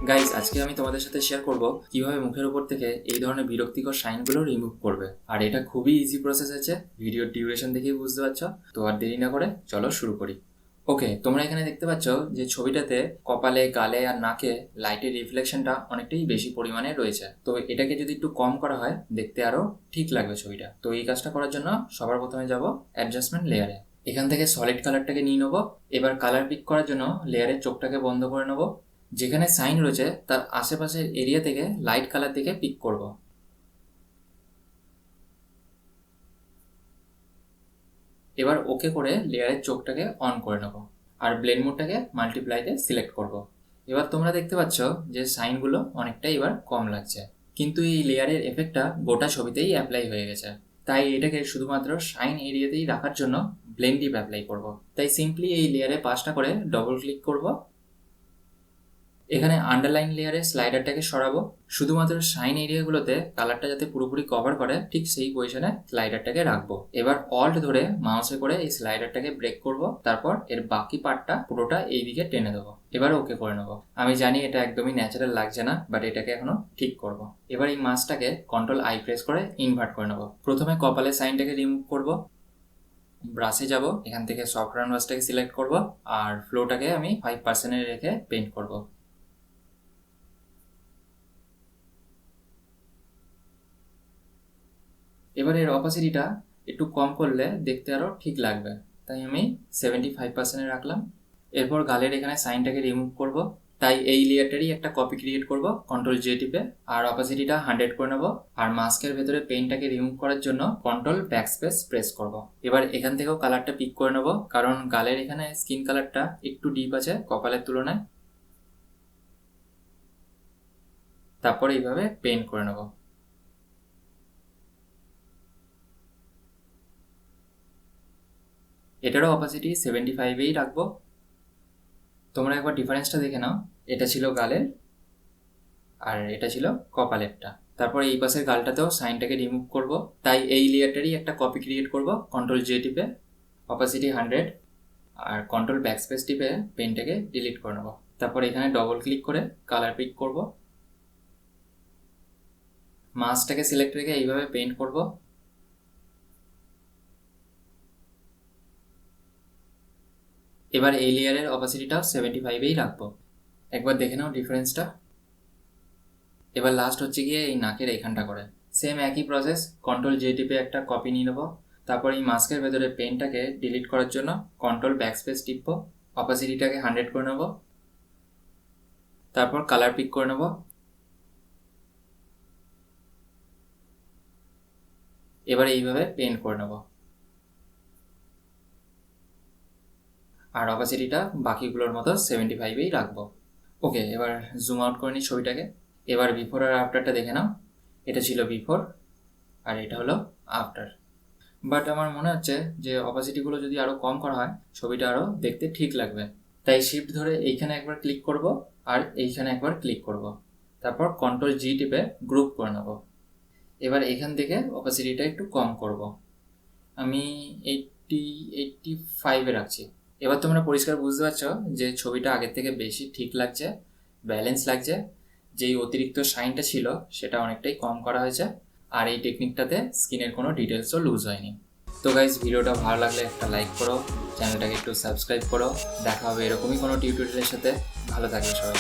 Guys, আজকে আমি তোমাদের সাথে শেয়ার করব কিভাবে মুখের উপর থেকে এই ধরনের বিরক্তিকর সাইনগুলো রিমুভ করবে। আর এটা খুবই ইজি প্রসেস আছে, ভিডিওর ডিউরেশন দেখেই বুঝতে পারছো। তো আর দেরি না করে চলো শুরু করি। ওকে, তোমরা এখানে দেখতে পাচ্ছ যে ছবিটাতে কপালে, গালে আর নাকে লাইটের রিফ্লেকশনটা অনেকটাই বেশি পরিমাণে রয়েছে। তো এটাকে যদি একটু কম করা হয় দেখতে আরো ঠিক লাগবে ছবিটা। তো এই কাজটা করার জন্য সবার প্রথমে যাব অ্যাডজাস্টমেন্ট লেয়ারে। এখান থেকে সলিড কালারটাকে নিয়ে নেবো। এবার কালার পিক করার জন্য লেয়ারের চোখটাকে বন্ধ করে নেবো। যেখানে সাইন রয়েছে তার আশেপাশের এরিয়া থেকে লাইট কালার থেকে পিক করব। এবার ওকে করে লেয়ারের চোখটাকে অন করে নেব আর ব্লেন্ড মোডটাকে মাল্টিপ্লাইতে সিলেক্ট করব। এবার তোমরা দেখতে পাচ্ছ যে সাইনগুলো অনেকটাই এবার কম লাগছে, কিন্তু এই লেয়ারের এফেক্টটা গোটা ছবিতেই অ্যাপ্লাই হয়ে গেছে। তাই এটাকে শুধুমাত্র সাইন এরিয়াতেই রাখার জন্য ব্লেন্ড ডিপ অ্যাপ্লাই করব। তাই সিম্পলি এই লেয়ারে 5টা করে ডবল ক্লিক করব। এখানে আন্ডারলাইন লেয়ারে স্লাইডারটাকে সরাবো। শুধুমাত্র শাইন এরিয়াগুলোতে কালারটা যাতে পুরোপুরি কভার করে ঠিক সেই পজিশনে স্লাইডারটাকে রাখবো। এবার অল্ট ধরে মাউসে করে এই স্লাইডারটাকে ব্রেক করব, তারপর এর বাকি পার্টটা পুরোটা এই দিকে টেনে দেবো। এবার ওকে করে নেবো। আমি জানি এটা একদমই ন্যাচারাল লাগছে না, বাট এটাকে এখনো ঠিক করব। এবার এই মাসটাকে কন্ট্রোল আই প্রেস করে ইনভার্ট করে নেবো। প্রথমে কপালের সাইনটাকে রিমুভ করব। ব্রাশে যাব, এখান থেকে সফট রান ব্রাশটাকে সিলেক্ট করব আর ফ্লোটাকে আমি 5% রেখে পেইন্ট করব। এবার এর অপাসিটিটা একটু কম করলে দেখতে আরও ঠিক লাগবে, তাই আমি 75% রাখলাম। এরপর গালের এখানে সাইনটাকে রিমুভ করব, তাই এই লেয়ারটারই একটা কপি ক্রিয়েট করব কন্ট্রোল জে টিপে আর অপাসিটিটা 100 করে নেব। আর মাস্কের ভেতরে পেইন্টটাকে রিমুভ করার জন্য কন্ট্রোল ব্যাকস্পেস প্রেস করব। এবার এখান থেকেও কালারটা পিক করে নেব, কারণ গালের এখানে স্কিন কালারটা একটু ডিপ আছে কপালের তুলনায়। তারপর এইভাবে পেইন্ট করে নেব। এটারও অপাসিটি 75-এই রাখবো। তোমরা একবার ডিফারেন্সটা দেখে নাও, এটা ছিল গালের আর এটা ছিল কপালেরটা। তারপর এই পাশের গালটাতেও সাইনটাকে রিমুভ করব, তাই এই লেয়ারটারই একটা কপি ক্রিয়েট করব কন্ট্রোল জে টিপে, অপাসিটি 100 আর কন্ট্রোল ব্যাকস্পেস টিপে পেনটাকে ডিলিট করে নেব। তারপর এখানে ডবল ক্লিক করে কালার পিক করব, মাস্কটাকে সিলেক্ট রেখে এইভাবে পেইন্ট করব। এবার এই লেয়ারের অপাসিটিটাও 75-এই রাখবো। একবার দেখে নাও ডিফারেন্সটা। এবার লাস্ট হচ্ছে গিয়ে এই নাকের এইখানটা করে সেম একই প্রসেস, কন্ট্রোল জে টিপে একটা কপি নিয়ে নেবো। তারপর এই মাস্কের ভেতরে পেনটাকে ডিলিট করার জন্য কন্ট্রোল ব্যাকস্পেস টিপবো, অপাসিটিটাকে 100 করে নেব। তারপর কালার পিক করে নেব। এবার এইভাবে পেন্ট করে নেব আর অপাসিটিটা বাকিগুলোর মতো 75-এই রাখবো। ওকে, এবার জুম আউট করে নিই ছবিটাকে। এবার বিফোর আর আফটারটা দেখে নাও। এটা ছিল বিফোর আর এটা হলো আফটার। বাট আমার মনে হচ্ছে যে অপাসিটিগুলো যদি আরও কম করা হয় ছবিটা আরও দেখতে ঠিক লাগবে। তাই শিফট ধরে এইখানে একবার ক্লিক করব আর এইখানে একবার ক্লিক করব, তারপর কন্ট্রোল জি টিপে গ্রুপ করে নেব। এবার এখান থেকে অপাসিটিটা একটু কম করব, আমি 85-এ রাখছি। এবার তোমরা পরিষ্কার বুঝতে পারছো যে ছবিটা আগের থেকে বেশি ঠিক লাগছে, ব্যালেন্স লাগছে। যেই অতিরিক্ত শাইনটা ছিল সেটা অনেকটাই কম করা হয়েছে আর এই টেকনিকটাতে স্কিনের কোনো ডিটেলসও লুজ হয়নি। তো গাইজ, ভিডিওটা ভালো লাগলে একটা লাইক করো, চ্যানেলটাকে একটু সাবস্ক্রাইব করো। দেখা হবে এরকমই কোনো টিউটোরিয়ালের সাথে। ভালো থাকবে সবাই।